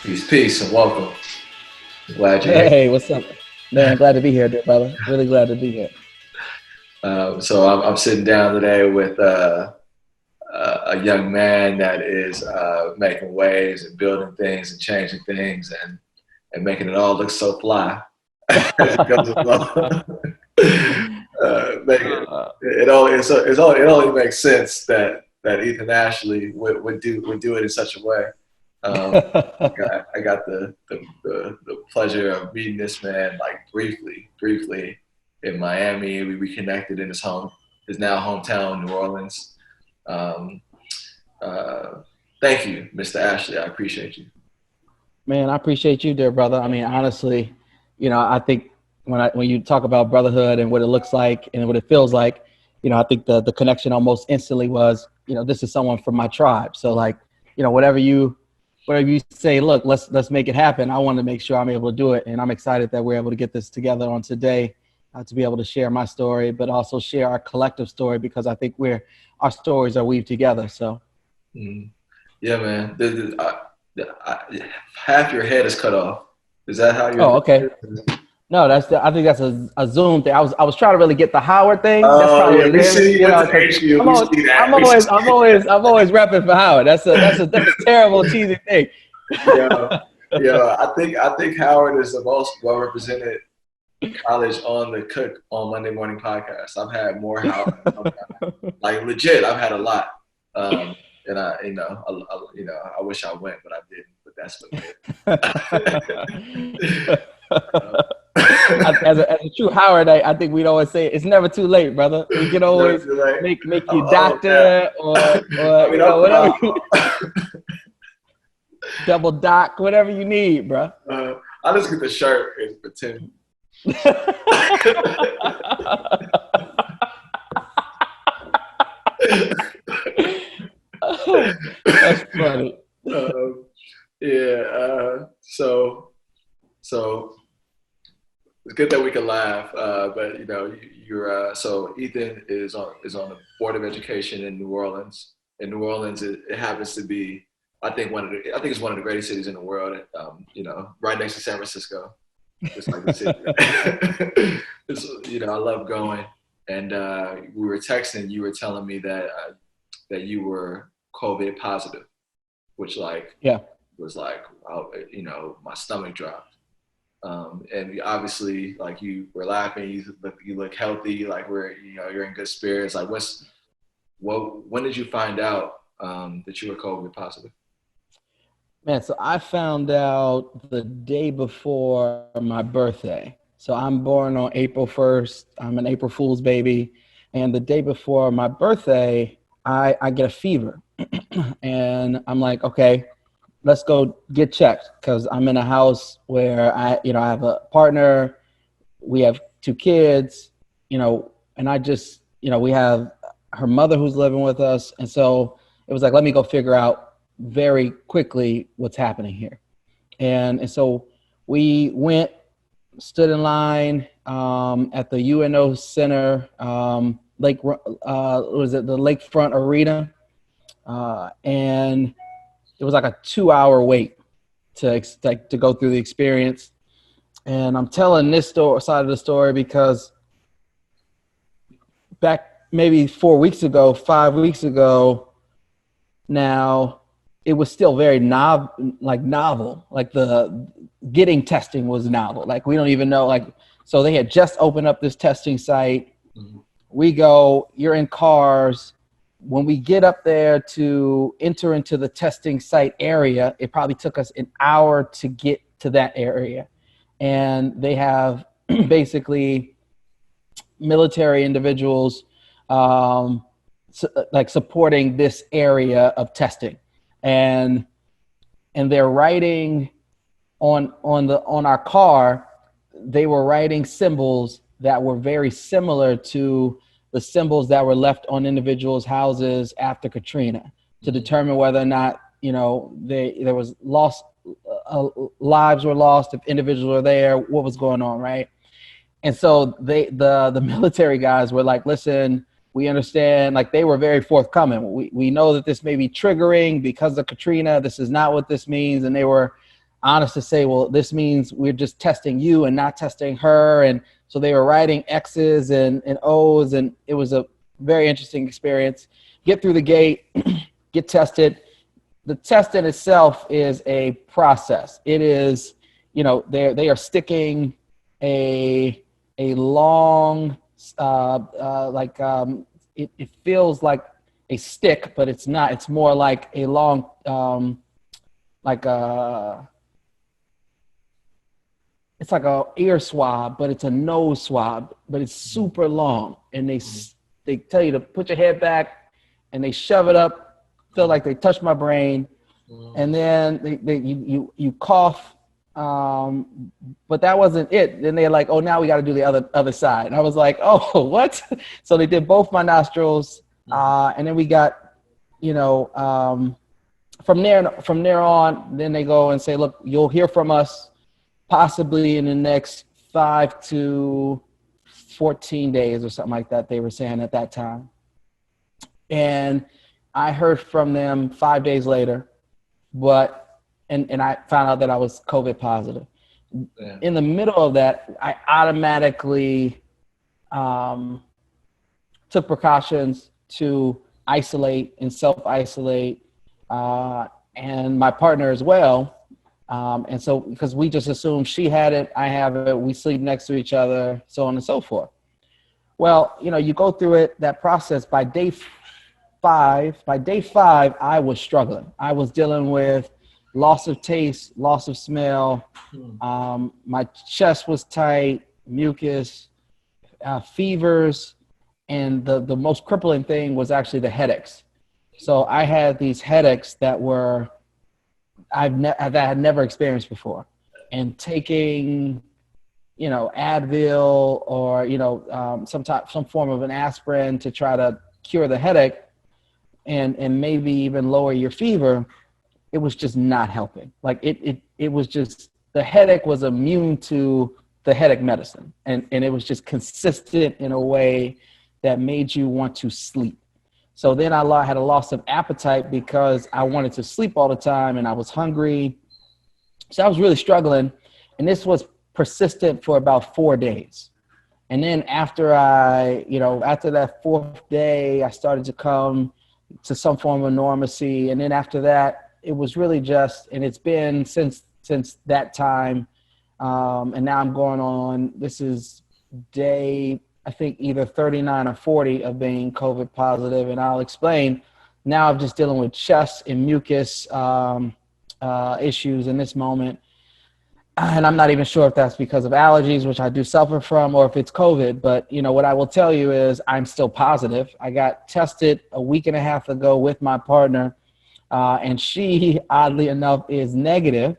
Peace, peace, and welcome. Glad you're here. Hey, what's up? Man, glad to be here, dear brother. Really glad to be here. So I'm sitting down today with a young man that is making waves and building things and changing things and making it all look so fly as it goes along. Make it, Uh, it only makes sense that Ethan Ashley would do it in such a way. Um, I got the pleasure of meeting this man like briefly in Miami. We reconnected in his now hometown, New Orleans. Um, uh, Thank you, Mr. Ashley. I appreciate you. Man, I appreciate you, dear brother. I mean, honestly, I think when you talk about brotherhood and what it looks like and what it feels like, I think the connection almost instantly was, this is someone from my tribe. So like, you know, whatever you say, look, let's make it happen. I want to make sure I'm able to do it, and I'm excited that we're able to get this together on today, to be able to share my story, but also share our collective story because I think our stories are weaved together. So. Mm. Yeah, man. Half your head is cut off. Is that how your Oh, thing okay. is? No, I think that's a Zoom thing. I was trying to really get the Howard thing. That's Oh probably what yeah, it we is. see you went to Because HU. I'm We always, see that. I'm We always, see, I'm always repping for Howard. That's a terrible cheesy thing. yeah, yeah. I think Howard is the most well represented college on the Cook on Monday Morning Podcast. I've had more Howard, like legit. I've had a lot, and I wish I went, but I didn't. But that's what As a true Howard, I think we'd always say it's never too late, brother. We can Never always too late. make you Oh, yeah. doctor or I mean, whatever double doc, whatever you need, bro. I'll just get the shirt and pretend. That's funny. um, yeah. So it's good that we can laugh. But you're so Ethan is on the Board of Education in New Orleans. In New Orleans, it happens to be, I think it's one of the greatest cities in the world. Right next to San Francisco. It's like the city. I love going. And we were texting. You were telling me that you were COVID positive, which like Yeah. was like, my stomach dropped. And obviously, like you were laughing, you look healthy, like you're in good spirits. Like when did you find out that you were COVID positive? Man, so I found out the day before my birthday. So I'm born on April 1st. I'm an April Fool's baby. And the day before my birthday, I get a fever. And I'm like, okay, let's go get checked because I'm in a house where I have a partner. We have two kids, and we have her mother who's living with us. And so it was like, let me go figure out very quickly what's happening here. And so we went, stood in line at the UNO Center, was it the Lakefront Arena? And it was like a 2-hour wait to go through the experience. And I'm telling this side of the story because back maybe 5 weeks ago now, it was still very novel. Like the getting testing was novel. Like we don't even know, so they had just opened up this testing site. Mm-hmm. We go, you're in cars. When we get up there to enter into the testing site area, it probably took us an hour to get to that area. And they have basically military individuals supporting this area of testing. And they're writing on our car, they were writing symbols that were very similar to the symbols that were left on individuals' houses after Katrina to determine whether or not, there was lives were lost, if individuals were there, what was going on, right? And so the military guys were like, listen, we understand, like they were very forthcoming. We know that this may be triggering because of Katrina. This is not what this means. And they were, honest to say, well, this means we're just testing you and not testing her. And so they were writing X's and O's, and it was a very interesting experience. Get through the gate, get tested. The test in itself is a process. It is, they are sticking a long, it feels like a stick, but it's not. It's more like a long, like a, it's like a ear swab, but it's a nose swab, but it's super long. And they tell you to put your head back, and they shove it up, feel like they touch my brain, and then you cough, but that wasn't it. Then they're like, oh, now we got to do the other side. And I was like, oh, what? So they did both my nostrils, and then we got, from there on, then they go and say, look, you'll hear from us possibly in the next 5 to 14 days or something like that, they were saying at that time. And I heard from them 5 days later, and I found out that I was COVID positive. Yeah. In the middle of that, I automatically took precautions to isolate and self-isolate, and my partner as well. And so, because we just assumed she had it, I have it, we sleep next to each other, so on and so forth. Well, you go through it, that process. By day five, I was struggling. I was dealing with loss of taste, loss of smell. My chest was tight, mucus, fevers. And the most crippling thing was actually the headaches. So I had these headaches that were, that I had never experienced before. And taking, Advil or, some form of an aspirin to try to cure the headache and maybe even lower your fever, it was just not helping. Like it was just, the headache was immune to the headache medicine. And it was just consistent in a way that made you want to sleep. So then I had a loss of appetite because I wanted to sleep all the time and I was hungry. So I was really struggling. And this was persistent for about 4 days. And then after after that 4th day, I started to come to some form of normalcy. And then after that, it was really just, and it's been since that time. And now I'm going on, this is day, I think either 39 or 40 of being COVID positive. And I'll explain. Now I'm just dealing with chest and mucus issues in this moment. And I'm not even sure if that's because of allergies, which I do suffer from, or if it's COVID. But, what I will tell you is I'm still positive. I got tested a week and a half ago with my partner, and she, oddly enough, is negative,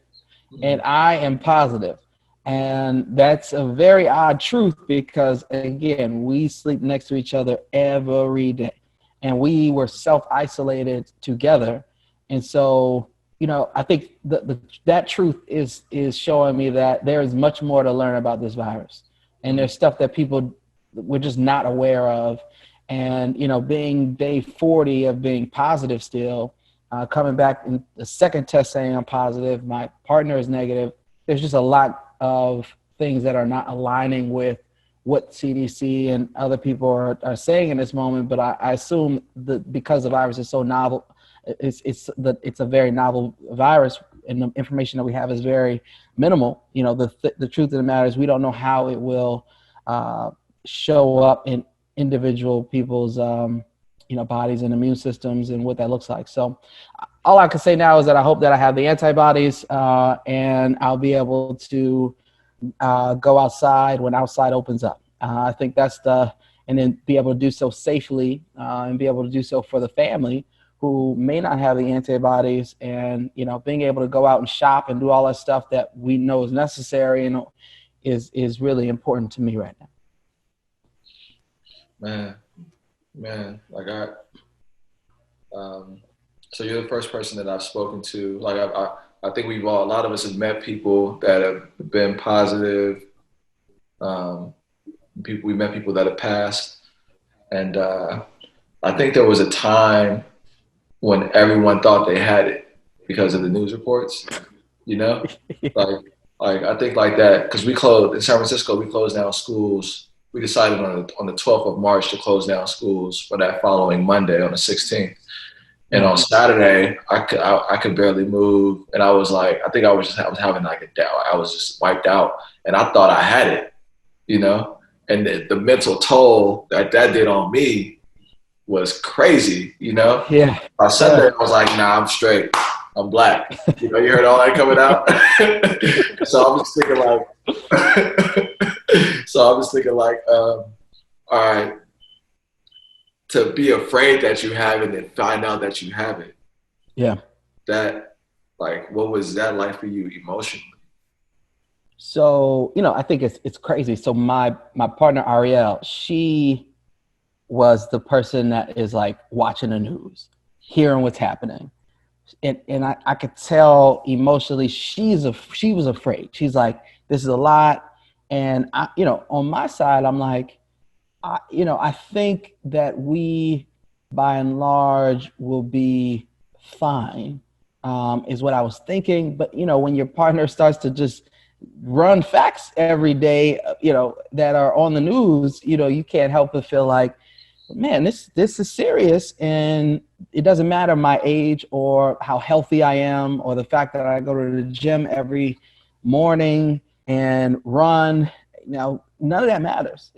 and I am positive. And that's a very odd truth because, again, we sleep next to each other every day, and we were self-isolated together. And so, I think that truth is showing me that there is much more to learn about this virus. And there's stuff that people were just not aware of. And, being day 40 of being positive still, coming back in the second test saying I'm positive, my partner is negative. There's just a lot of things that are not aligning with what CDC and other people are saying in this moment. But I assume that because the virus is so novel, it's a very novel virus, and the information that we have is very minimal. The truth of the matter is we don't know how it will show up in individual people's bodies and immune systems and what that looks like. So all I can say now is that I hope that I have the antibodies and I'll be able to go outside when outside opens up. I think and then be able to do so safely and be able to do so for the family who may not have the antibodies, and, being able to go out and shop and do all that stuff that we know is necessary and is really important to me right now. Man, like so you're the first person that I've spoken to. Like I think a lot of us have met people that have been positive. We met people that have passed, and I think there was a time when everyone thought they had it because of the news reports. you know, like I think like that because we closed in San Francisco. We closed down schools. We decided on the 12th of March to close down schools for that following Monday on the 16th. And on Mm. Saturday, I could barely move, and I was like, I think I was having like a doubt. I was just wiped out, and I thought I had it, you know. And the mental toll that did on me was crazy, you know. Yeah. By Sunday, I was like, nah, I'm straight. I'm black. You know, you heard all that coming out. So I'm just thinking like, so I'm just thinking like, all right, to be afraid that you have it and find out that you have it. Yeah. That like, what was that like for you emotionally? So, I think it's crazy. So my partner Ariel, she was the person that is like watching the news, hearing what's happening. And I could tell emotionally she was afraid. She's like, this is a lot. And on my side, I'm like, I think that we, by and large, will be fine, is what I was thinking. But when your partner starts to just run facts every day, that are on the news, you can't help but feel like, man, this is serious, and it doesn't matter my age or how healthy I am or the fact that I go to the gym every morning and run. None of that matters.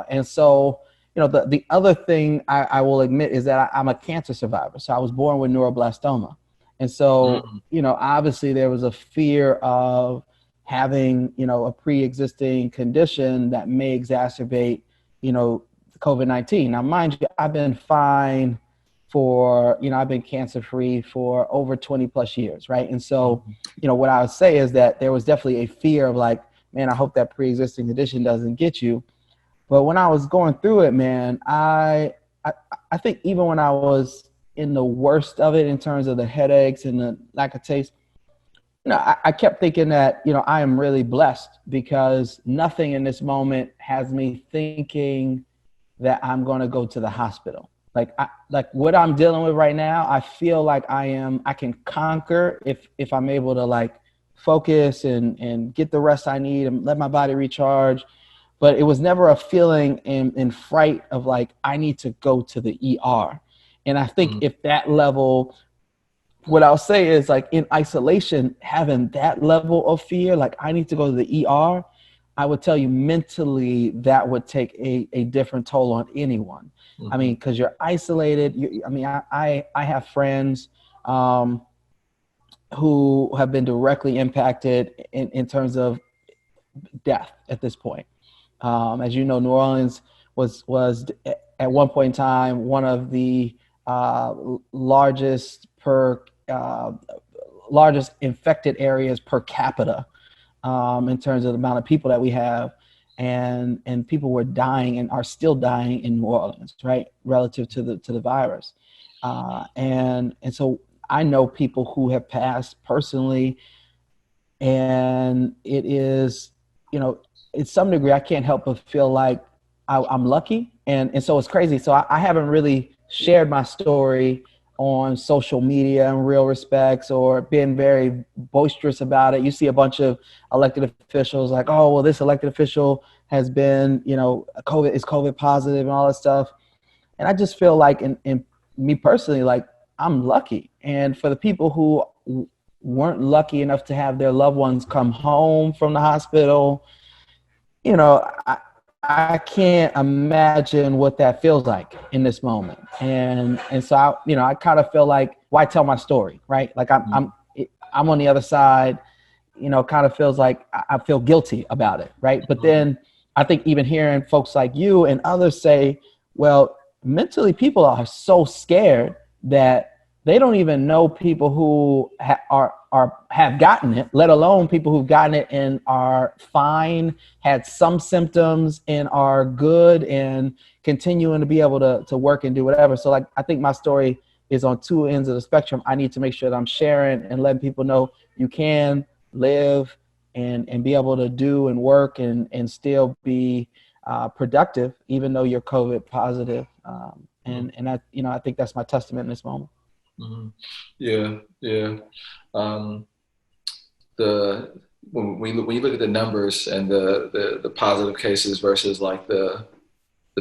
And so, the other thing I will admit is that I'm a cancer survivor. So I was born with neuroblastoma, and so Mm, obviously there was a fear of having a pre-existing condition that may exacerbate you know COVID-19. Now, mind you, I've been fine for, I've been cancer free for over 20 plus years, right? And so, mm, what I would say is that there was definitely a fear of like, man, I hope that pre existing condition doesn't get you. But when I was going through it, man, I, I think even when I was in the worst of it in terms of the headaches and the lack of taste, I kept thinking that, I am really blessed because nothing in this moment has me thinking that I'm going to go to the hospital. Like what I'm dealing with right now, I feel like I can conquer if I'm able to like focus and get the rest I need and let my body recharge. But it was never a feeling in fright of like, I need to go to the ER. And I think mm, if that level, what I'll say is like in isolation, having that level of fear, like I need to go to the ER, I would tell you mentally that would take a different toll on anyone. I mhm, mean, because you're isolated. I have friends who have been directly impacted in terms of death at this point. As you know, New Orleans was at one point in time one of the uh, largest per largest infected areas per capita, in terms of the amount of people that we have, and people were dying and are still dying in New Orleans, right, relative to the virus, and so I know people who have passed personally, and it is, you know, in some degree, I can't help but feel like I'm lucky, and so it's crazy. So I haven't really shared my story on social media in real respects or been very boisterous about it. You see a bunch of elected officials like, oh, well, this elected official has been, COVID positive and all that stuff. And I just feel like, in me personally, like I'm lucky. And for the people who weren't lucky enough to have their loved ones come home from the hospital, you know, I can't imagine what that feels like in this moment. And so I kind of feel like, why tell my story, right? Like mm, I'm on the other side, kind of feels like I feel guilty about it, right? But mm, then I think even hearing folks like you and others say, well, mentally people are so scared that they don't even know people who have gotten it, let alone people who've gotten it and are fine, had some symptoms and are good and continuing to be able to work and do whatever. So like I think my story is on two ends of the spectrum. I need to make sure that I'm sharing and letting people know you can live and be able to do and work and still be productive, even though you're COVID positive. mm, And I think that's my testament in this moment. mhm. Yeah, yeah. Um, the when you look at the numbers and the positive cases versus like the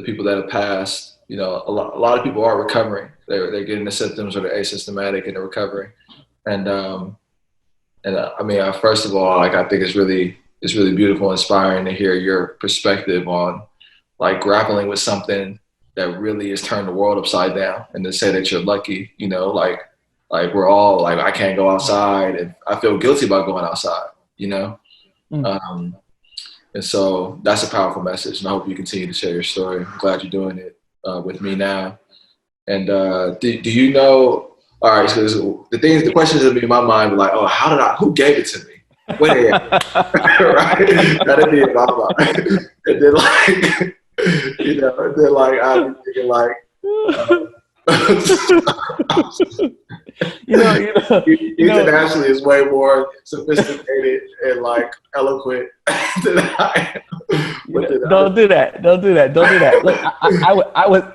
people that have passed, you know, a lot of people are recovering. They're getting the symptoms or they're asymptomatic and they're recovering. And I mean, first of all, like I think it's really beautiful, and inspiring to hear your perspective on like grappling with something that really has turned the world upside down, and to say that you're lucky, you know, like we're all like I can't go outside, and I feel guilty about going outside, you know. Mm. Um, and so that's a powerful message, and I hope you continue to share your story. I'm glad you're doing it with me now. And do you know? All right, so the questions that be in my mind were like, oh, who gave it to me? Where they at? Right? That'd be in my mind. And then like, you know, and then like I'm thinking like, Ethan Ashley is way more sophisticated and like eloquent than I am. Don't do that. Don't do that. Don't do that. Look,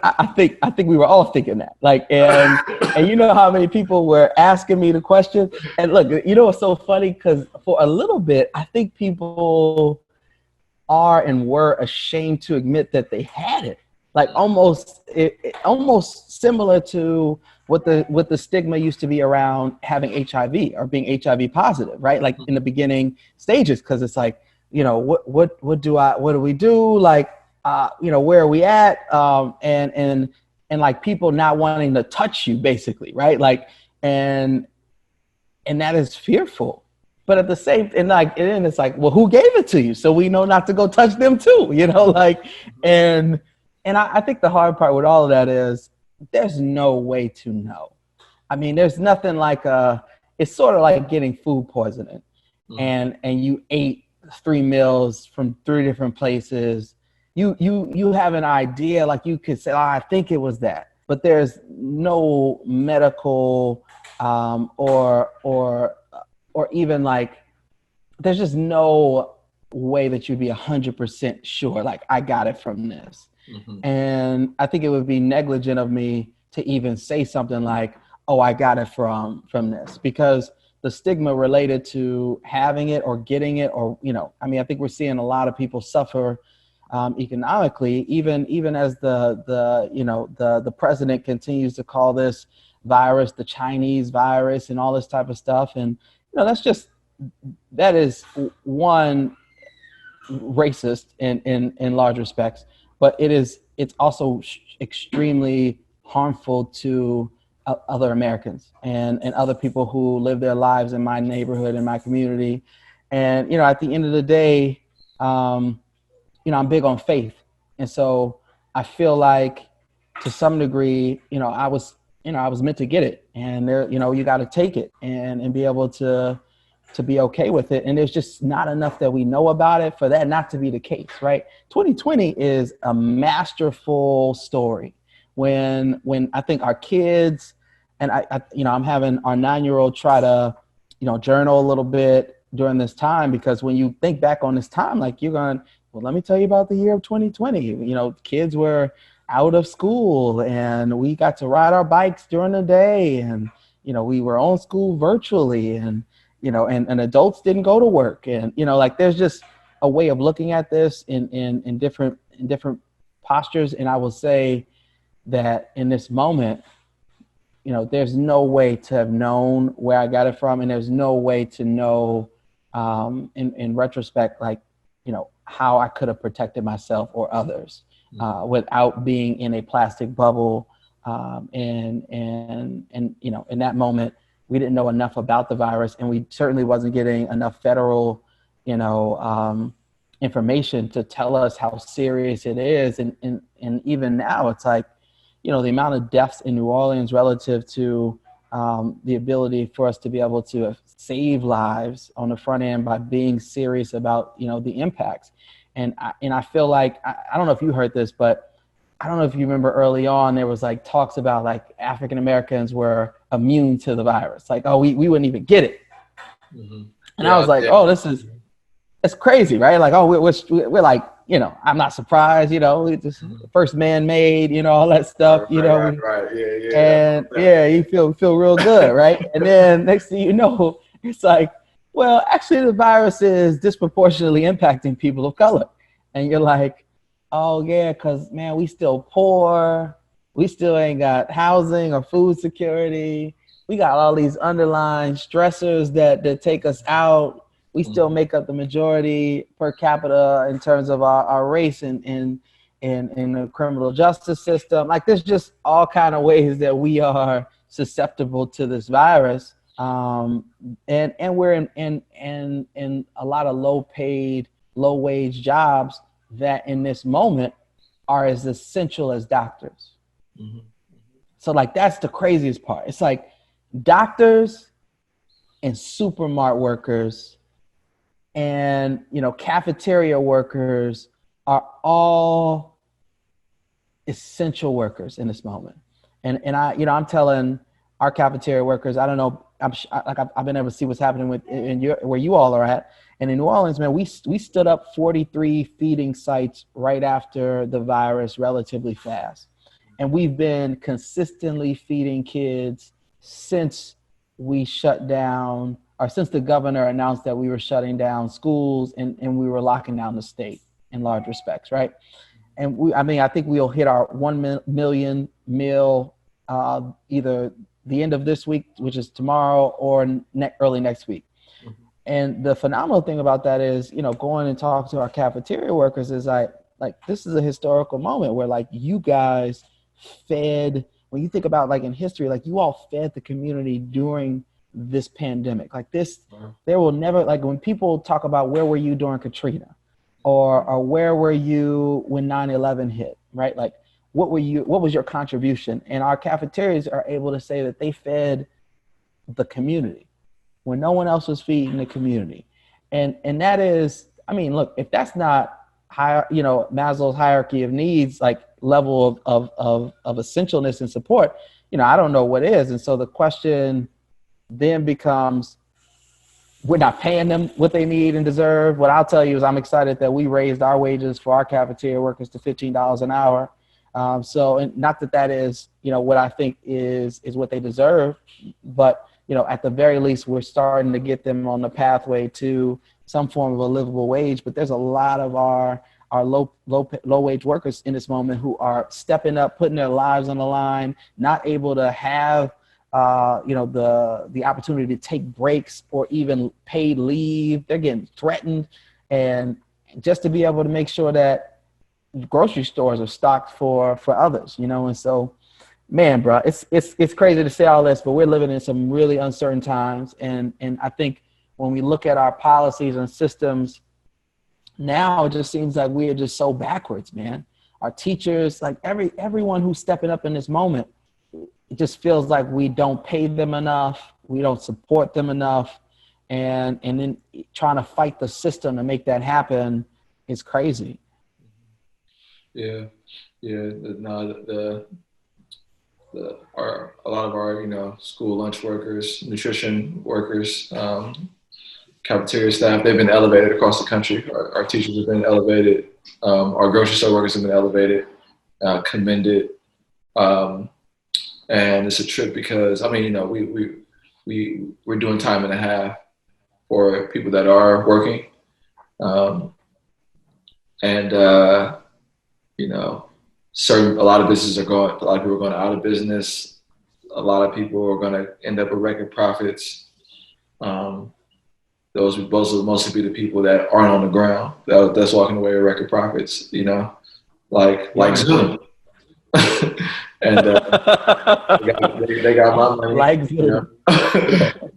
I think we were all thinking that. Like, and you know how many people were asking me the question. And look, you know what's so funny? Because for a little bit, I think people are and were ashamed to admit that they had it. Like almost similar to what the stigma used to be around having HIV or being HIV positive, right? Like in the beginning stages, because it's like, you know, what do we do? Like, you know, where are we at? And like people not wanting to touch you, basically, right? Like, and that is fearful. But at the same, and it's like, well, who gave it to you? So we know not to go touch them too, you know, like, and I think the hard part with all of that is there's no way to know. I mean, there's nothing like it's sort of like getting food poisoning, and you ate 3 meals from 3 different places. You have an idea, like you could say, oh, I think it was that, but there's no medical or even like there's just no way that you'd be 100% sure. Like I got it from this. Mm-hmm. And I think it would be negligent of me to even say something like, oh, I got it from this, because the stigma related to having it or getting it, or, you know, I mean, I think we're seeing a lot of people suffer economically, even as the president continues to call this virus the Chinese virus and all this type of stuff. And, you know, that is one, racist in large respects, but it's also extremely harmful to other Americans and other people who live their lives in my neighborhood, in my community. And, you know, at the end of the day, you know, I'm big on faith. And so I feel like to some degree, you know, I was meant to get it, and there, you know, you got to take it and be able to be okay with it. And there's just not enough that we know about it for that not to be the case, right? 2020 is a masterful story when I think our kids, and I you know, I'm having our 9-year-old try to, you know, journal a little bit during this time, because when you think back on this time, like you're going, well, let me tell you about the year of 2020. You know, kids were out of school and we got to ride our bikes during the day, and, you know, we were on school virtually, and, you know, and adults didn't go to work. And, you know, like there's just a way of looking at this in different postures. And I will say that in this moment, you know, there's no way to have known where I got it from. And there's no way to know in retrospect, like, you know, how I could have protected myself or others without being in a plastic bubble. And, you know, in that moment, we didn't know enough about the virus, and we certainly wasn't getting enough federal, you know, information to tell us how serious it is. And even now, it's like, you know, the amount of deaths in New Orleans relative to the ability for us to be able to save lives on the front end by being serious about, you know, the impacts. And I feel like, I don't know if you heard this, but I don't know if you remember early on, there was like talks about like African Americans were immune to the virus. Like, oh, we wouldn't even get it. Mm-hmm. And I was like, oh, it's crazy, right? Like, oh, we're like, you know, I'm not surprised, you know, it's first man made, you know, all that stuff, you know. Right. Yeah. And yeah, you feel real good, right? And then next thing you know, it's like, well, actually, the virus is disproportionately impacting people of color. And you're like, oh, yeah, because, man, we still poor. We still ain't got housing or food security. We got all these underlying stressors that take us out. We still make up the majority per capita in terms of our race in the criminal justice system. Like, there's just all kind of ways that we are susceptible to this virus. And we're in a lot of low paid, low wage jobs that in this moment are as essential as doctors. Mm-hmm. So like that's the craziest part. It's like doctors and supermarket workers and cafeteria workers are all essential workers in this moment. And I'm telling our cafeteria workers, I don't know, I've been able to see what's happening where you all are at. And in New Orleans, man, we stood up 43 feeding sites right after the virus relatively fast. And we've been consistently feeding kids since we shut down, or since the governor announced that we were shutting down schools and we were locking down the state in large respects, right? And I think we'll hit our 1 million meal either the end of this week, which is tomorrow, or early next week. Mm-hmm. And the phenomenal thing about that is, going and talking to our cafeteria workers is like this is a historical moment where like you guys fed, when you think about like in history, like you all fed the community during this pandemic. Like this, there will never, like when people talk about where were you during Katrina or where were you when 9/11 hit, right? Like what was your contribution? And our cafeterias are able to say that they fed the community when no one else was feeding the community. And that is, I mean, look, if that's not Maslow's hierarchy of needs, like level of essentialness and support, I don't know what is. And so the question then becomes, we're not paying them what they need and deserve. What I'll tell you is I'm excited that we raised our wages for our cafeteria workers to $15 an hour. So, and not that is, what I think is what they deserve, but, at the very least, we're starting to get them on the pathway to some form of a livable wage. But there's a lot of our low wage workers in this moment who are stepping up, putting their lives on the line, not able to have, the opportunity to take breaks or even paid leave. They're getting threatened, and just to be able to make sure that grocery stores are stocked for others, and so, man, bro, it's crazy to say all this, but we're living in some really uncertain times, and I think when we look at our policies and systems now, it just seems like we are just so backwards, man. Our teachers, like everyone who's stepping up in this moment, it just feels like we don't pay them enough, we don't support them enough, and then trying to fight the system to make that happen is crazy. Yeah. No, a lot of our school lunch workers, nutrition workers, cafeteria staff, they've been elevated across the country. Our teachers have been elevated. Our grocery store workers have been elevated, commended, and it's a trip because we're doing time and a half for people that are working, and a lot of businesses a lot of people are going out of business. A lot of people are going to end up with record profits. Those will mostly be the people that aren't on the ground that's walking away with record profits, like Zoom. And they got my money, like Zoom.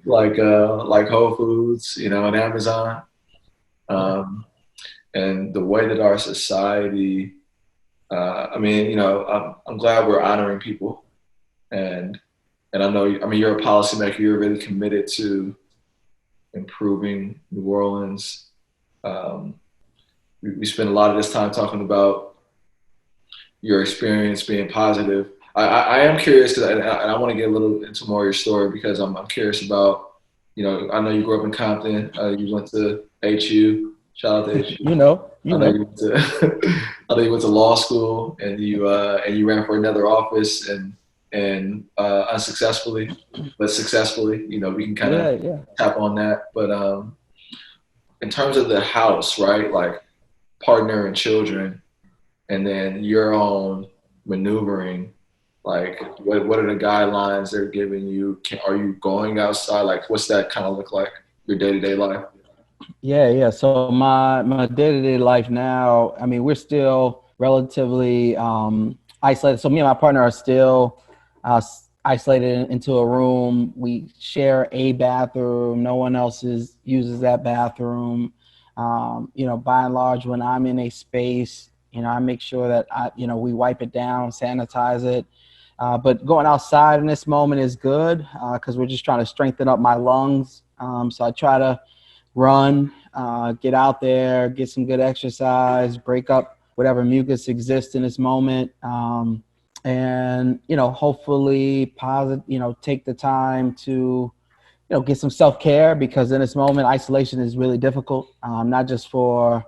like Whole Foods, and Amazon. And the way that our society, I'm glad we're honoring people, and I know, you're a policymaker. You're really committed to improving New Orleans. We spend a lot of this time talking about your experience being positive. I am curious because I want to get a little into more of your story because I'm curious about, I know you grew up in Compton. You went to HU. Shout out to HU. I know you went to law school and you ran for another office, and and unsuccessfully, but successfully. You know, we can kind of Yeah, yeah. tap on that. But in terms of the house, right? Like partner and children, and then your own maneuvering. Like, what are the guidelines they're giving you? Are you going outside? Like, what's that kind of look like? Your day to day life? Yeah, yeah. So my day-to-day life now, I mean, we're still relatively isolated. So me and my partner are still isolated into a room. We share a bathroom. No one else uses that bathroom. By and large, when I'm in a space, I make sure that we wipe it down, sanitize it. But going outside in this moment is good because we're just trying to strengthen up my lungs. So I try to run, get out there, get some good exercise, break up whatever mucus exists in this moment. And hopefully positive, take the time to, get some self-care, because in this moment, isolation is really difficult, not just for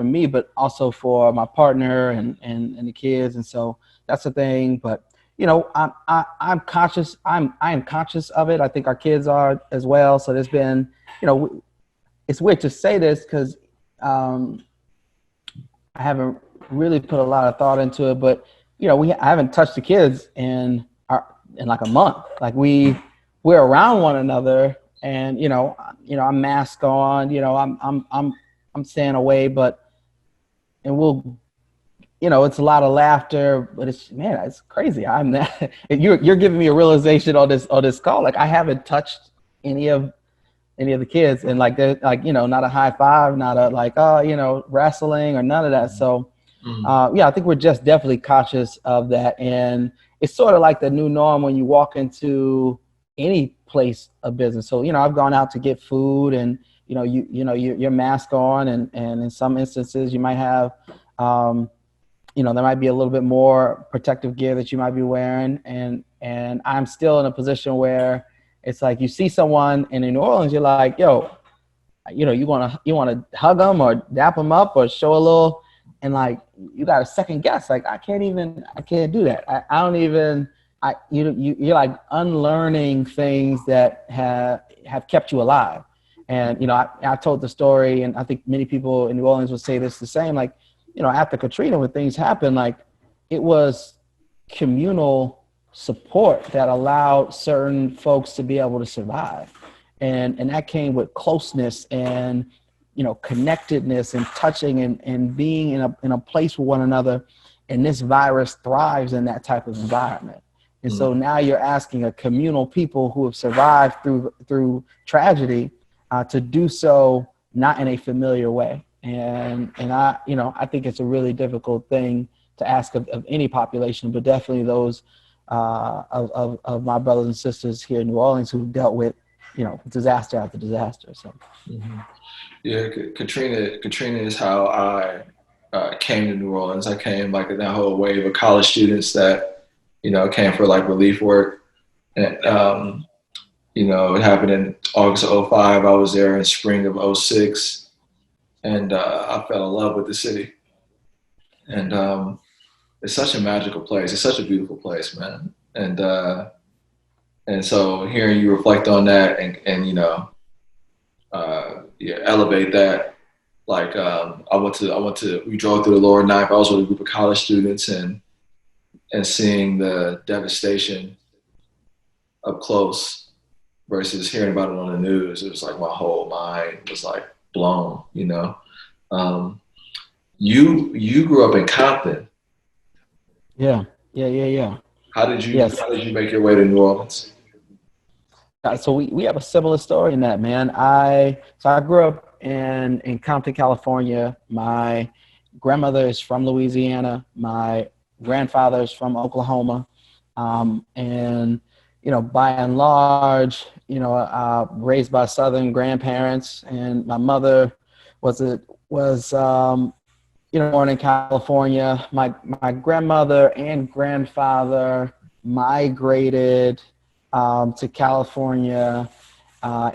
me, but also for my partner and the kids. And so that's the thing. But I'm conscious. I am conscious of it. I think our kids are as well. So there's been, it's weird to say this because um, I haven't really put a lot of thought into it. But I haven't touched the kids in like a month. Like we're around one another, and I'm masked on. I'm staying away, but and we'll it's a lot of laughter, but it's crazy. I'm not, you're giving me a realization on this call. Like I haven't touched any of the kids, and like they're like not a high five, not a like wrestling or none of that. So Mm. yeah, I think we're just definitely conscious of that, and it's sort of like the new norm when you walk into any place of business. So I've gone out to get food, and your mask on, and in some instances you might have. There might be a little bit more protective gear that you might be wearing. And I'm still in a position where it's like you see someone, and in New Orleans, you're like, yo, you want to hug them or dap them up or show a little, and like you got a second guess. Like I can't do that. I don't even. You're like unlearning things that have kept you alive. And I told the story, and I think many people in New Orleans would say this the same. Like after Katrina, when things happened, like it was communal support that allowed certain folks to be able to survive. And that came with closeness and, connectedness and touching and being in a place with one another. And this virus thrives in that type of environment. And so Mm. now you're asking a communal people who have survived through tragedy to do so not in a familiar way. And I think it's a really difficult thing to ask of any population, but definitely those of my brothers and sisters here in New Orleans who dealt with disaster after disaster. So Hmm. Yeah, Katrina is how I came to New Orleans. I came like in that whole wave of college students that came for like relief work, and it happened in August of '05. I was there in spring of '06, and I fell in love with the city. And it's such a magical place. It's such a beautiful place, man. And so hearing you reflect on that and yeah, elevate that. Like we drove through the lower ninth. I was with a group of college students and seeing the devastation up close versus hearing about it on the news. It was like my whole mind was like blown. Um, you grew up in Compton. yeah, yeah. Yes. How did you make your way to New Orleans? So we have a similar story in that, man. I grew up in Compton, California. My grandmother is from Louisiana. My grandfather is from Oklahoma. And by and large, raised by Southern grandparents, and my mother was a was born in California. My grandmother and grandfather migrated to California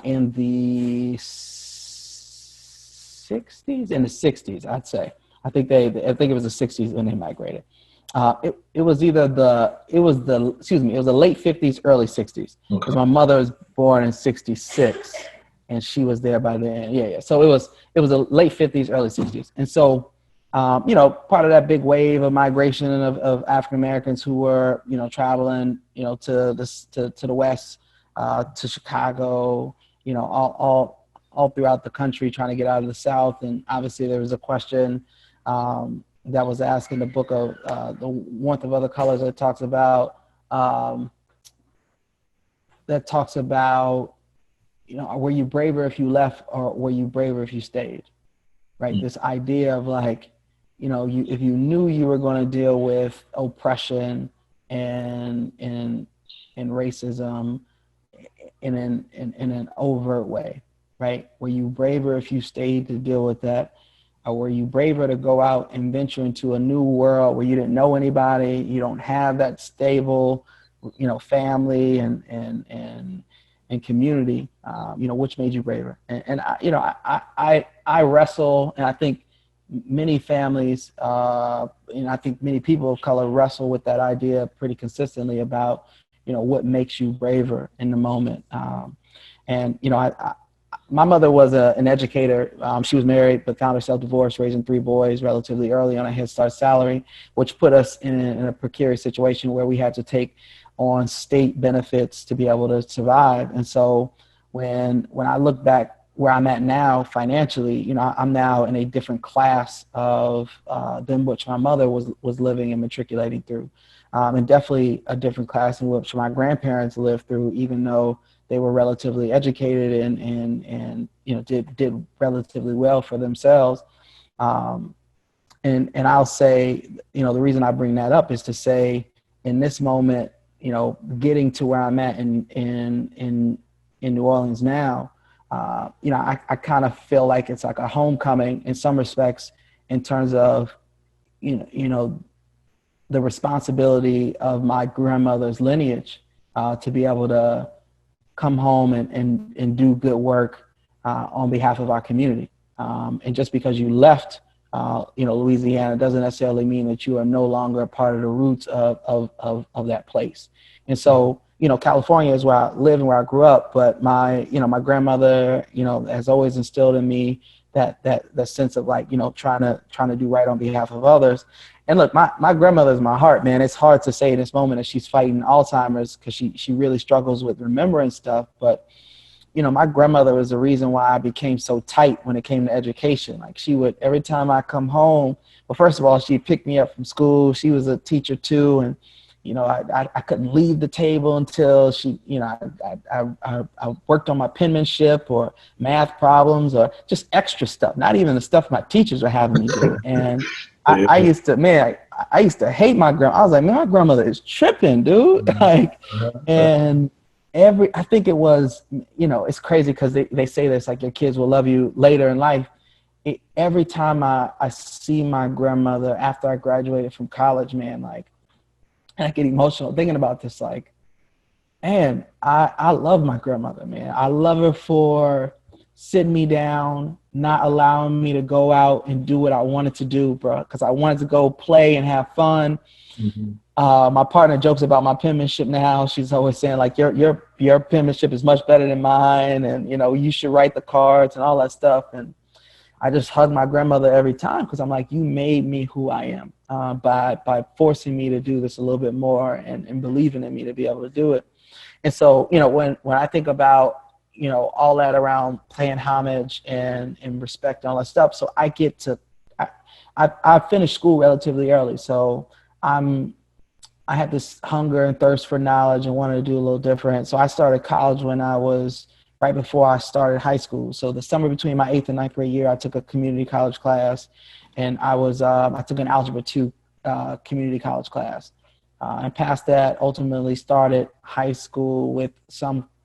in the 60s. In the 60s, I'd say. I think it was the 60s when they migrated. It was either it was the late 50s, early 60s, because Okay. my mother was born in 66, and she was there by then. Yeah, yeah. So it was the late 50s, early 60s, and so part of that big wave of migration of African Americans who were traveling to the west, to Chicago, all throughout the country trying to get out of the South, and obviously there was a question. That was asked in the book of The Warmth of Other Colors um, that talks about, were you braver if you left or were you braver if you stayed? Right. Mm. This idea of like, if you knew you were going to deal with oppression and, and, and racism in an overt way, right? Were you braver if you stayed to deal with that? Or were you braver to go out and venture into a new world where you didn't know anybody, you don't have that stable, family and community, which made you braver? And I wrestle, and I think many families, I think many people of color wrestle with that idea pretty consistently about, what makes you braver in the moment. My mother was an educator. She was married, but found herself divorced, raising three boys relatively early on a Head Start salary, which put us in a precarious situation where we had to take on state benefits to be able to survive. And so when I look back where I'm at now financially, I'm now in a different class of than which my mother was living and matriculating through, and definitely a different class in which my grandparents lived through, even though they were relatively educated and did relatively well for themselves. And I'll say, the reason I bring that up is to say, in this moment, getting to where I'm at in New Orleans now, I kind of feel like it's like a homecoming in some respects, in terms of, the responsibility of my grandmother's lineage, to be able to come home and do good work on behalf of our community. And just because you left, Louisiana, doesn't necessarily mean that you are no longer a part of the roots of that place. And so, California is where I live and where I grew up, but my grandmother, has always instilled in me that sense of like, trying to do right on behalf of others. And look, my grandmother's my heart, man. It's hard to say in this moment that she's fighting Alzheimer's, because she really struggles with remembering stuff. But, my grandmother was the reason why I became so tight when it came to education. Like, she would, every time I come home, well, first of all, she'd pick me up from school. She was a teacher too. And, I couldn't leave the table until she, I worked on my penmanship or math problems or just extra stuff, not even the stuff my teachers were having me do. And Yeah. I used to, man, I used to hate my grandma. I was like, man, my grandmother is tripping, dude. Like, and I think it was, it's crazy because they say this, like, your kids will love you later in life. Every time I see my grandmother after I graduated from college, man, like, I get emotional thinking about this. Like, man, I love my grandmother, man. I love her for sitting me down, not allowing me to go out and do what I wanted to do, bro, because I wanted to go play and have fun. Mhm. My partner jokes about my penmanship now. She's always saying, like, your penmanship is much better than mine, and you should write the cards and all that stuff. And I just hug my grandmother every time, because I'm like, you made me who I am, by forcing me to do this a little bit more and believing in me to be able to do it. And so, when I think about, all that around paying homage and respect and all that stuff, so I finished school relatively early. So I had this hunger and thirst for knowledge and wanted to do a little different. So I started college when I was right before I started high school. So the summer between my 8th and 9th grade year, I took a community college class, and I took an Algebra 2 community college class. And past that, ultimately started high school with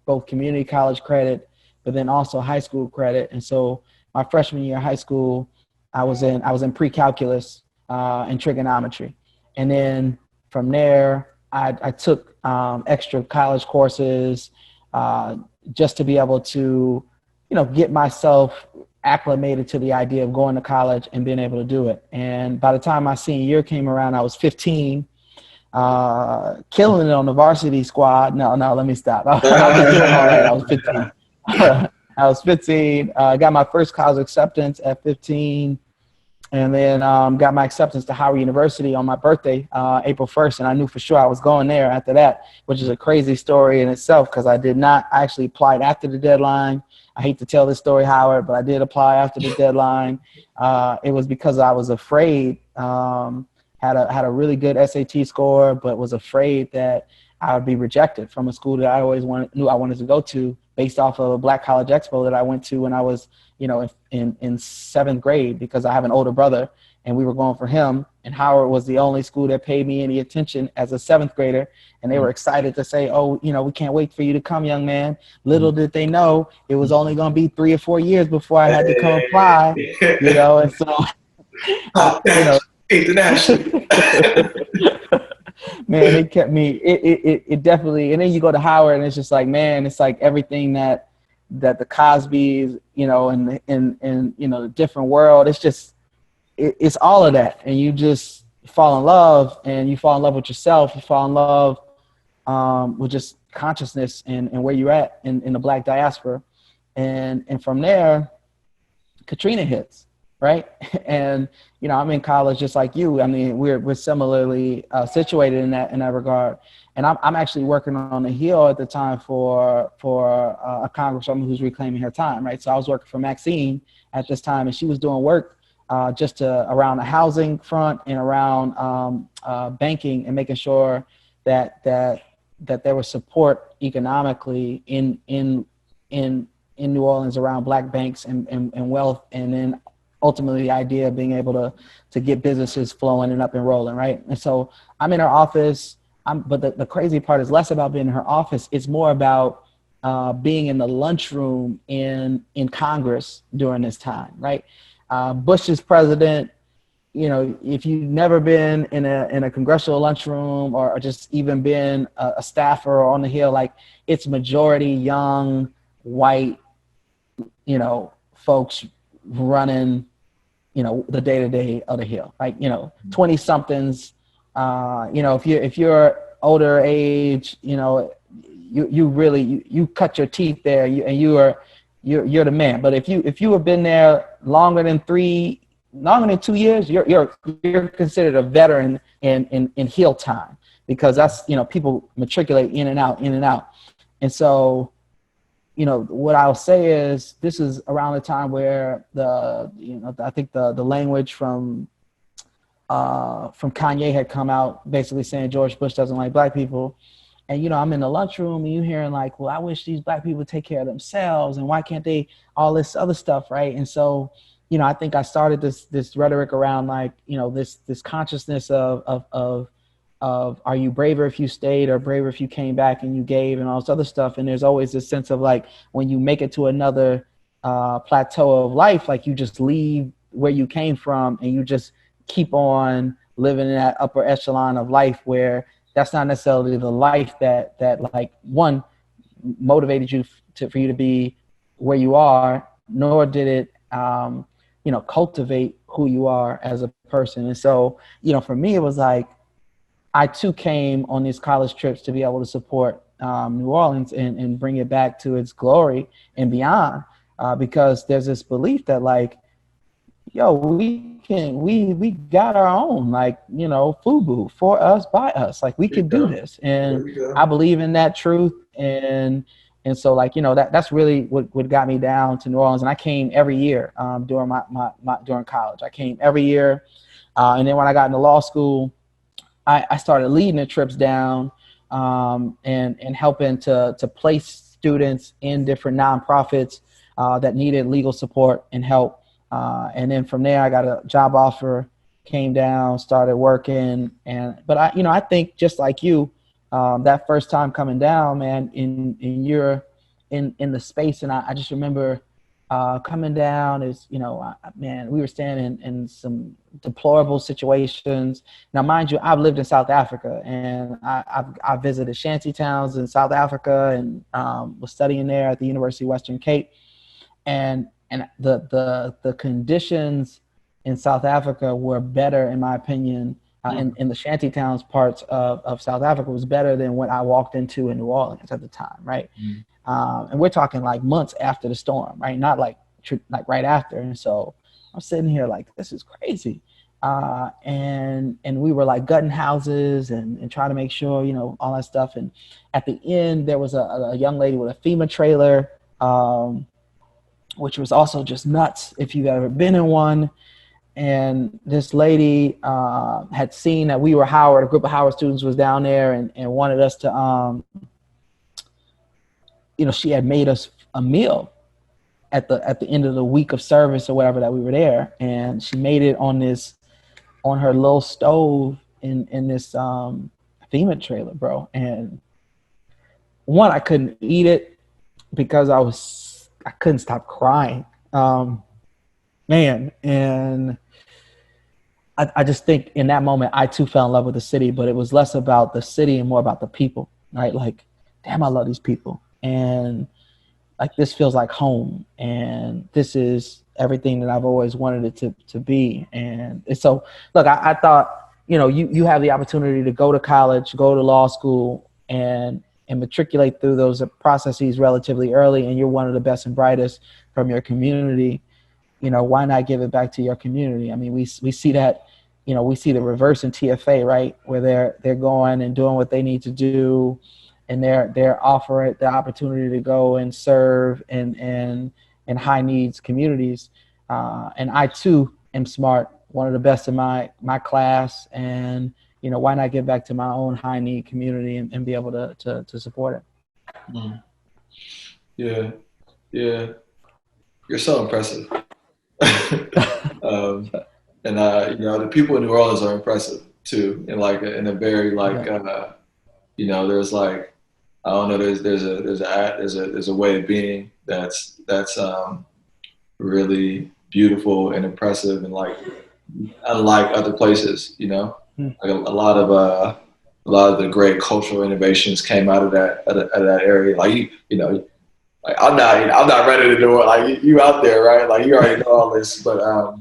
both community college credit, but then also high school credit. And so my freshman year of high school, I was in pre-calculus and trigonometry. And then from there, I took extra college courses just to be able to, get myself acclimated to the idea of going to college and being able to do it. And by the time my senior year came around, I was 15, killing it on the varsity squad. No, let me stop. I was doing all right. I was 15. I was 15. Got my first college acceptance at 15, and then got my acceptance to Howard University on my birthday, April 1st. And I knew for sure I was going there after that, which is a crazy story in itself because I did not actually apply after the deadline. I hate to tell this story, Howard, but I did apply after the deadline. It was because I was afraid, had a really good SAT score, but was afraid that I would be rejected from a school that I always knew I wanted to go to based off of a Black College Expo that I went to when I was, in seventh grade, because I have an older brother and we were going for him. And Howard was the only school that paid me any attention as a seventh grader. And they were excited to say, oh, we can't wait for you to come, young man. Little did they know it was only going to be 3 or 4 years before I had to come apply, and so, international. Man, it kept me, it definitely, and then you go to Howard and it's just like, man, it's like everything that the Cosbys, and the different world, it's just, it's all of that. And you just fall in love, and you fall in love with yourself. You fall in love with just consciousness and where you're at in the Black diaspora. And from there, Katrina hits, right? And, I'm in college just like you. I mean, we're similarly situated in that regard. And I'm actually working on the Hill at the time for a congresswoman who's reclaiming her time, right? So I was working for Maxine at this time, and she was doing work just around the housing front and around banking, and making sure that there was support economically in New Orleans around Black banks and wealth, and then ultimately the idea of being able to get businesses flowing and up and rolling, right? And so I'm in her office. But the crazy part is less about being in her office. It's more about being in the lunchroom in Congress during this time, right? Bush is president. If you've never been in a congressional lunchroom or just even been a staffer on the Hill, like, it's majority young, white, folks running, the day-to-day of the Hill, right? 20 somethings. If you're older age, you really cut your teeth there, and you're the man. But if you have been there longer than 2 years, you're considered a veteran in Hill time, because that's, people matriculate in and out. And so, what I'll say is this is around the time where I think the language from Kanye had come out, basically saying George Bush doesn't like Black people. And, I'm in the lunchroom and you hearing like, well, I wish these Black people would take care of themselves, and why can't they, all this other stuff, right? And so, I think I started this rhetoric around like, this consciousness of are you braver if you stayed, or braver if you came back and you gave, and all this other stuff. And there's always this sense of like, when you make it to another plateau of life, like, you just leave where you came from and you just keep on living in that upper echelon of life, where that's not necessarily the life that like, one, motivated you for you to be where you are, nor did it cultivate who you are as a person. And so, for me, it was like, I too came on these college trips to be able to support New Orleans and bring it back to its glory and beyond, because there's this belief that like, we got our own, like, FUBU, for us, by us, like, we can do this. And I believe in that truth. And so, like, that's really what got me down to New Orleans. And I came every year during during college. I came every year. And then when I got into law school, I started leading the trips down and helping to place students in different nonprofits that needed legal support and help. And then from there, I got a job offer, came down, started working. But I think just like you, that first time coming down, man, in the space. And I just remember coming down is, man, we were staying in some deplorable situations. Now, mind you, I've lived in South Africa, and I visited shanty towns in South Africa, and was studying there at the University of Western Cape. And and the conditions in South Africa were better, in my opinion, in the shanty towns parts of South Africa was better than what I walked into in New Orleans at the time, right? And we're talking like months after the storm, right? Not like right after. And so I'm sitting here like, this is crazy. And we were like gutting houses and trying to make sure, you know, all that stuff. And at the end, there was a young lady with a FEMA trailer, which was also just nuts if you've ever been in one. And this lady had seen that we were Howard, a group of Howard students was down there and wanted us to, you know, she had made us a meal at the end of the week of service or whatever that we were there. And she made it on her little stove in this FEMA trailer, bro. And one, I couldn't eat it because I couldn't stop crying. Man, and I just think in that moment, I too fell in love with the city, but it was less about the city and more about the people, right? Like, damn, I love these people. And like, this feels like home. And this is everything that I've always wanted it to be. And so, look, I thought, you know, you have the opportunity to go to college, go to law school, and matriculate through those processes relatively early, and you're one of the best and brightest from your community. You know, why not give it back to your community? I mean, we see that, you know, we see the reverse in TFA, right? Where they're going and doing what they need to do, and they're offering the opportunity to go and serve in high needs communities. And I too am smart, one of the best in my class, and you know, why not give back to my own high need community and be able to support it? Mm. Yeah, yeah, you're so impressive. And you know, the people in New Orleans are impressive too, in like in a very like you know, there's like, I don't know, there's a way of being that's really beautiful and impressive, and like unlike other places, you know, like a lot of the great cultural innovations came out of that area. Like you know, like I'm not ready to do it. Like you out there, right? Like you already know all this, but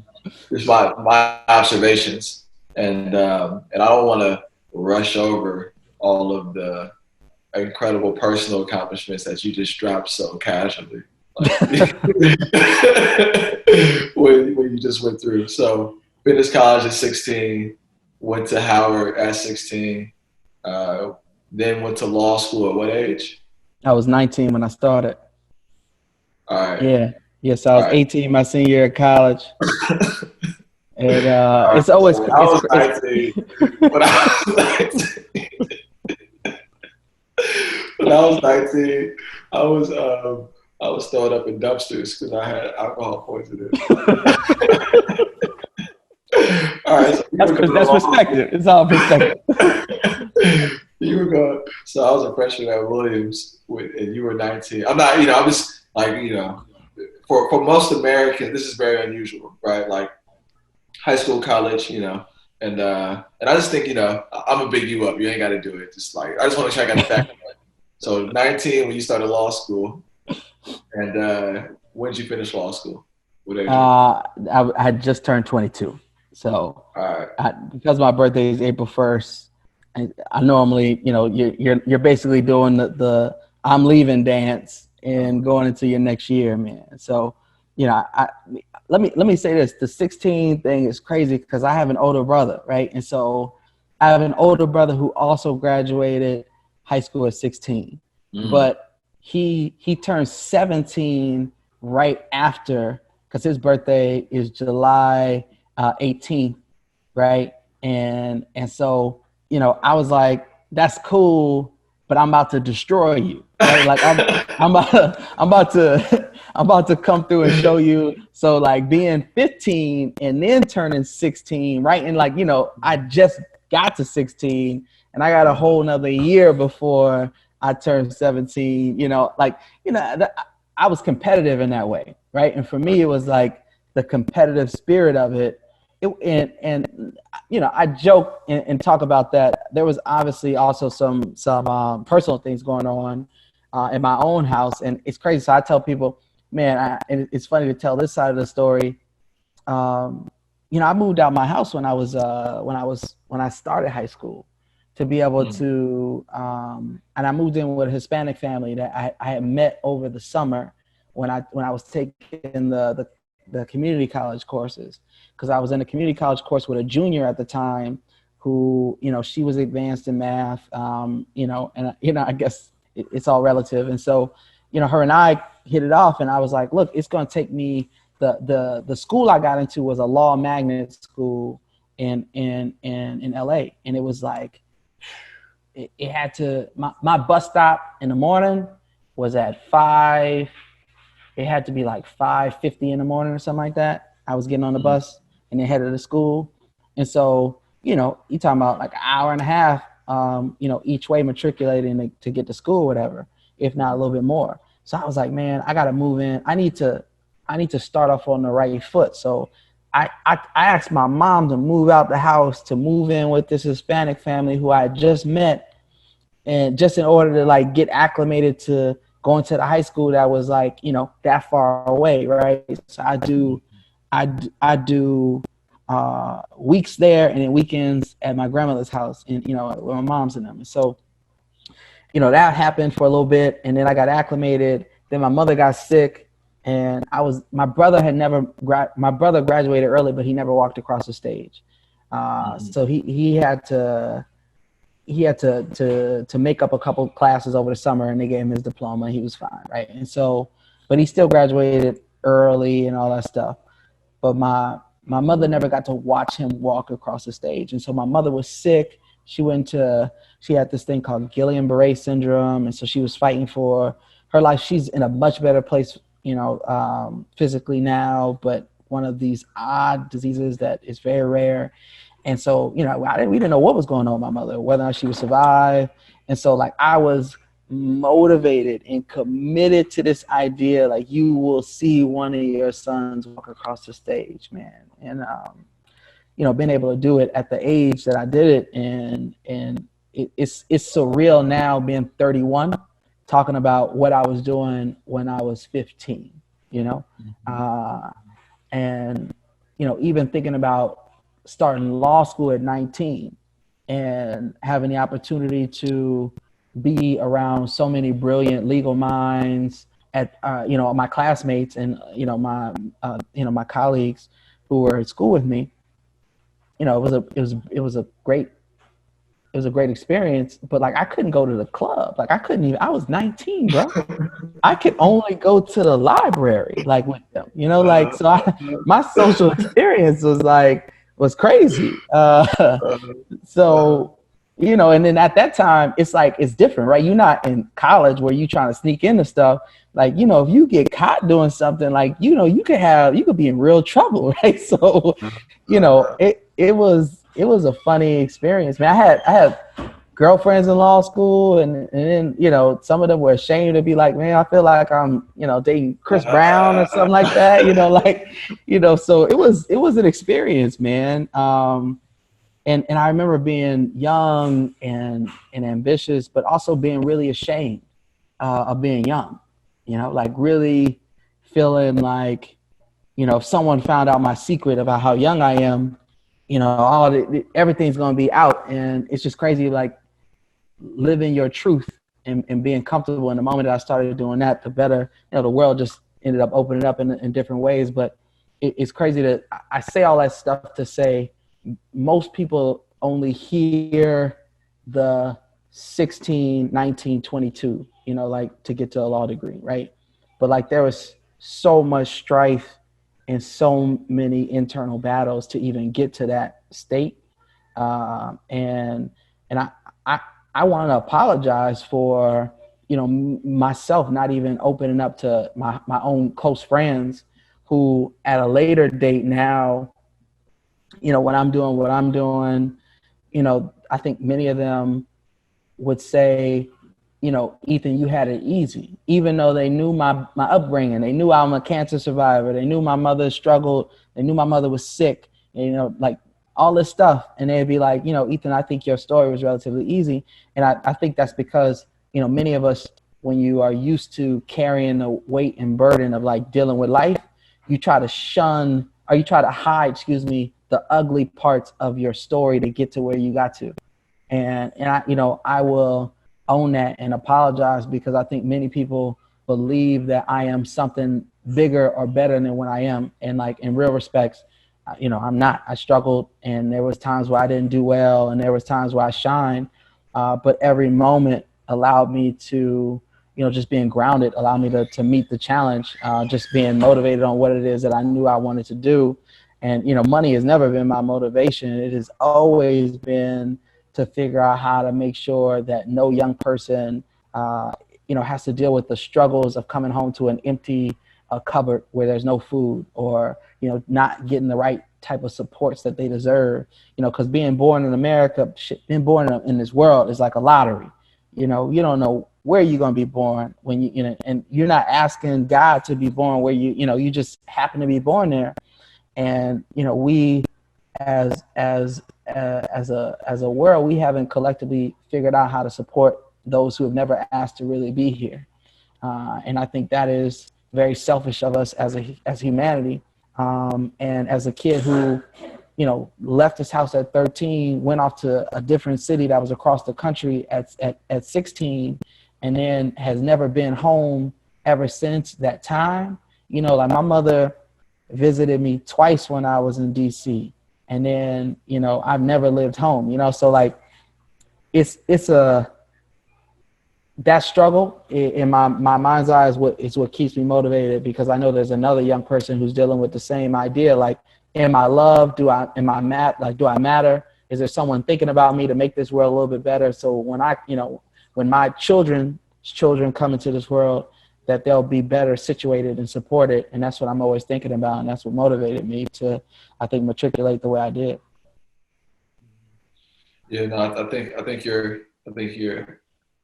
just my observations, and I don't want to rush over all of the incredible personal accomplishments that you just dropped so casually, like, when you just went through. So finished college at 16, went to Howard at 16, then went to law school at what age? I was 19 when I started. All right. Yeah. Yes, I was 18 my senior year of college. And it's So always when I was 19, when I was 19, when I was 19, I was throwing up in dumpsters because I had alcohol poisoning. All right, so that's perspective. It's all perspective. You were going. So I was a freshman at Williams, and you were 19. I'm not. You know, I'm just like, you know, for most Americans, this is very unusual, right? Like high school, college, you know, and I just think, you know, I'm gonna big you up. You ain't got to do it. Just like, I just want to check out the fact. So 19 when you started law school, and when did you finish law school? What age? I had just turned 22. So because my birthday is April 1st, I normally, you know, you're basically doing the I'm leaving dance and going into your next year, man. So, you know, let me say this: the 16 thing is crazy because I have an older brother, right? And so I have an older brother who also graduated high school at 16, but he turned 17 right after, because his birthday is July 18th, right? And so, you know, I was like, that's cool, but I'm about to destroy you, right? Like I'm about to come through and show you. So like being 15 and then turning 16, right? And like, you know, I just got to 16 and I got a whole nother year before I turned 17, you know, like, you know, I was competitive in that way, right? And for me, it was like the competitive spirit of it. And you know, I joke and talk about that. There was obviously also some personal things going on in my own house, and it's crazy. So I tell people, man, and it's funny to tell this side of the story. Um, I moved out my house when I started high school to be able Mm, to, and I moved in with a Hispanic family that I had met over the summer when I was taking the community college courses, because I was in a community college course with a junior at the time who, she was advanced in math, and I guess it's all relative. And so, her and I hit it off, and I was like, look, it's going to take me, the school I got into was a law magnet school in LA. And it was like, it had to, my bus stop in the morning was at 5. It had to be like 5:50 in the morning or something like that. I was getting on the mm, bus and then headed to school. And so, you talking about like an hour and a half, each way matriculating to get to school, whatever, if not a little bit more. So I was like, man, I got to move in. I need to start off on the right foot. So I asked my mom to move out the house, to move in with this Hispanic family who I had just met, and just in order to like get acclimated to going to the high school that was like, that far away, right? So I do weeks there and then weekends at my grandmother's house, and with my mom's and them. And so, that happened for a little bit, and then I got acclimated. Then my mother got sick, and my brother my brother graduated early, but he never walked across the stage. mm, So he had to make up a couple classes over the summer, and they gave him his diploma. He was fine, right? And so, but he still graduated early and all that stuff. But my mother never got to watch him walk across the stage, and so my mother was sick. She had this thing called Guillain-Barré syndrome, and so she was fighting for her life. She's in a much better place, physically now, but one of these odd diseases that is very rare. And so, we didn't know what was going on with my mother, whether or not she would survive. And so, like, I was motivated and committed to this idea, like, you will see one of your sons walk across the stage, man. And, being able to do it at the age that I did it, and it's surreal now being 31, talking about what I was doing when I was 15, you know, mm, uh, and even thinking about starting law school at 19 and having the opportunity to be around so many brilliant legal minds at my classmates and my colleagues who were at school with me. It was a great experience, but like I couldn't go to the club. Like I couldn't even. I was 19, bro. I could only go to the library like with them, like so. My social experience was crazy. uh, So, and then at that time, it's like it's different, right? You're not in college where you trying to sneak into stuff. Like, if you get caught doing something, like, you could be in real trouble, right? So, it was a funny experience, man. I had girlfriends in law school, and then some of them were ashamed to be like, man, I feel like I'm dating Chris Brown or something like that, so it was an experience, man. And I remember being young and ambitious, but also being really ashamed of being young, like really feeling like, if someone found out my secret about how young I am, everything's going to be out. And it's just crazy, like living your truth and being comfortable. In the moment that I started doing that, the better, the world just ended up opening up in different ways. But it's crazy that I say all that stuff to say most people only hear the 16, 19, 22, like to get to a law degree, right? But like there was so much strife and so many internal battles to even get to that state. And I I want to apologize for myself not even opening up to my own close friends who at a later date now, when I'm doing what I'm doing, I think many of them would say, Ethan, you had it easy, even though they knew my upbringing. They knew I'm a cancer survivor. They knew my mother struggled. They knew my mother was sick, and, like all this stuff. And they'd be like, Ethan, I think your story was relatively easy. And I think that's because, many of us when you are used to carrying the weight and burden of like dealing with life, you try to shun, or you try to hide, excuse me, the ugly parts of your story to get to where you got to. And I, I will own that and apologize, because I think many people believe that I am something bigger or better than what I am. And like in real respects, I'm not. I struggled, and there was times where I didn't do well, and there was times where I shined. But every moment allowed me to, just being grounded, allowed me to meet the challenge, just being motivated on what it is that I knew I wanted to do. And, money has never been my motivation. It has always been to figure out how to make sure that no young person, has to deal with the struggles of coming home to an empty cupboard where there's no food, or, not getting the right type of supports that they deserve, because being born in America, being born in this world is like a lottery. You don't know where you're going to be born when and you're not asking God to be born where you just happen to be born there. And, we as a world, we haven't collectively figured out how to support those who have never asked to really be here. And I think that is very selfish of us as humanity. And as a kid who, left his house at 13, went off to a different city that was across the country at 16, and then has never been home ever since that time. Like my mother visited me twice when I was in DC, and then, I've never lived home, so like it's that struggle in my mind's eye is what keeps me motivated, because I know there's another young person who's dealing with the same idea. Like, am I loved? Do I matter? Is there someone thinking about me to make this world a little bit better? So when my children's children come into this world, that they'll be better situated and supported. And that's what I'm always thinking about. And that's what motivated me to, I think, matriculate the way I did. Yeah, no,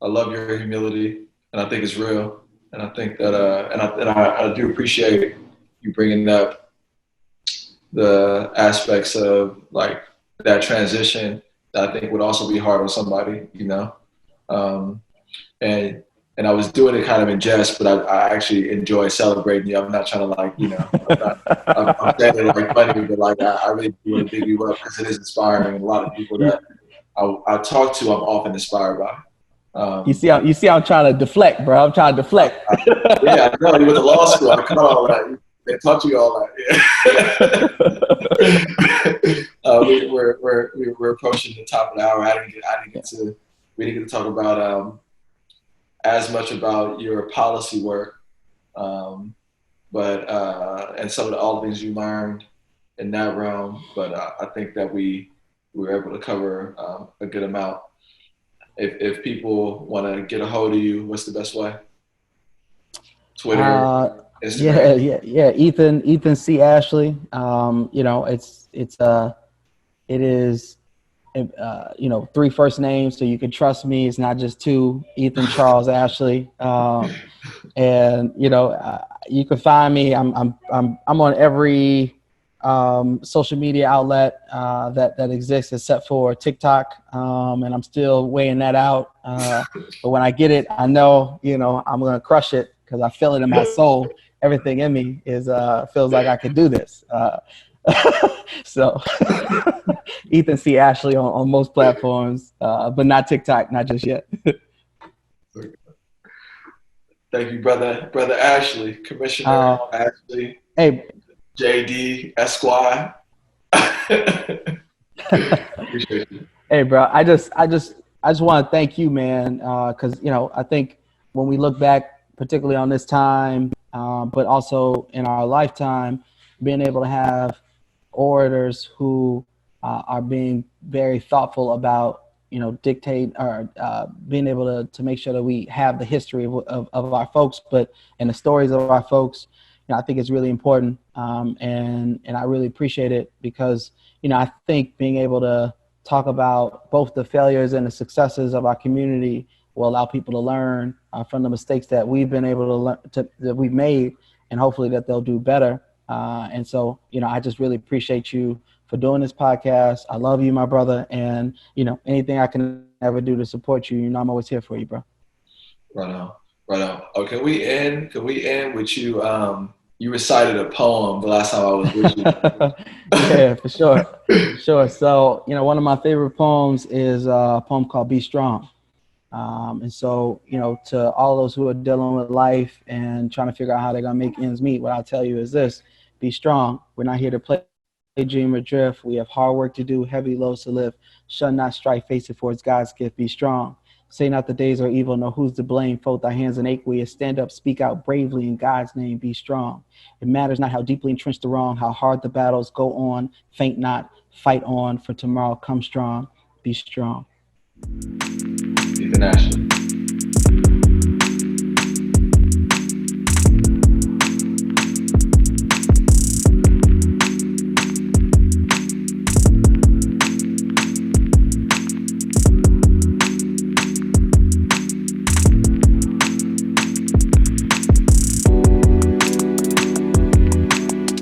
I love your humility, and I think it's real. And I think that, I do appreciate you bringing up the aspects of like that transition that I think would also be hard on somebody, and I was doing it kind of in jest, but I actually enjoy celebrating you. I'm not trying to like, I'm saying it like funny, but like I really do want to big you up, because it is inspiring. And a lot of people that I talk to, I'm often inspired by. You see, I'm trying to deflect, bro. I'm trying to deflect. Yeah, I know. You went to law school. I caught all that. They taught you all that. Yeah. We're approaching the top of the hour. We didn't get to talk about as much about your policy work, but and some of all the things you learned in that realm. But I think that we were able to cover a good amount. If people want to get a hold of you, what's the best way? Twitter, Instagram. Yeah. Ethan C. Ashley. It is 3 first names, so you can trust me. It's not just 2. Ethan Charles Ashley. And you can find me. I'm on every social media outlet that exists except for TikTok, and I'm still weighing that out. But when I get it, I know I'm gonna crush it, because I feel it in my soul. Everything in me feels like I could do this. So Ethan C. Ashley on most platforms, but not TikTok, not just yet. Thank you, brother Ashley, Commissioner Ashley. Hey, JD Esquire. Appreciate you. Hey, bro, I just want to thank you, man, because I think when we look back, particularly on this time, but also in our lifetime, being able to have orators who are being very thoughtful about dictate, or being able to make sure that we have the history of our folks, and the stories of our folks. I think it's really important, and I really appreciate it, because I think being able to talk about both the failures and the successes of our community will allow people to learn from the mistakes that we've been able to learn, that we've made, and hopefully that they'll do better. And so, I just really appreciate you for doing this podcast. I love you, my brother, and anything I can ever do to support you, I'm always here for you, bro. Right on. Right on. Oh, can we end? Can we end with you? You recited a poem the last time I was with you. Yeah, for sure. Sure. So, one of my favorite poems is a poem called Be Strong. And so, to all those who are dealing with life and trying to figure out how they're going to make ends meet, what I'll tell you is this: be strong. We're not here to play, dream, or drift. We have hard work to do, heavy loads to lift. Shun not strife, face it, for it's God's gift. Be strong. Say not the days are evil, nor who's to blame. Fold thy hands in aqueous. Stand up, speak out bravely in God's name. Be strong. It matters not how deeply entrenched the wrong, how hard the battles go on. Faint not, fight on, for tomorrow come strong. Be strong. International.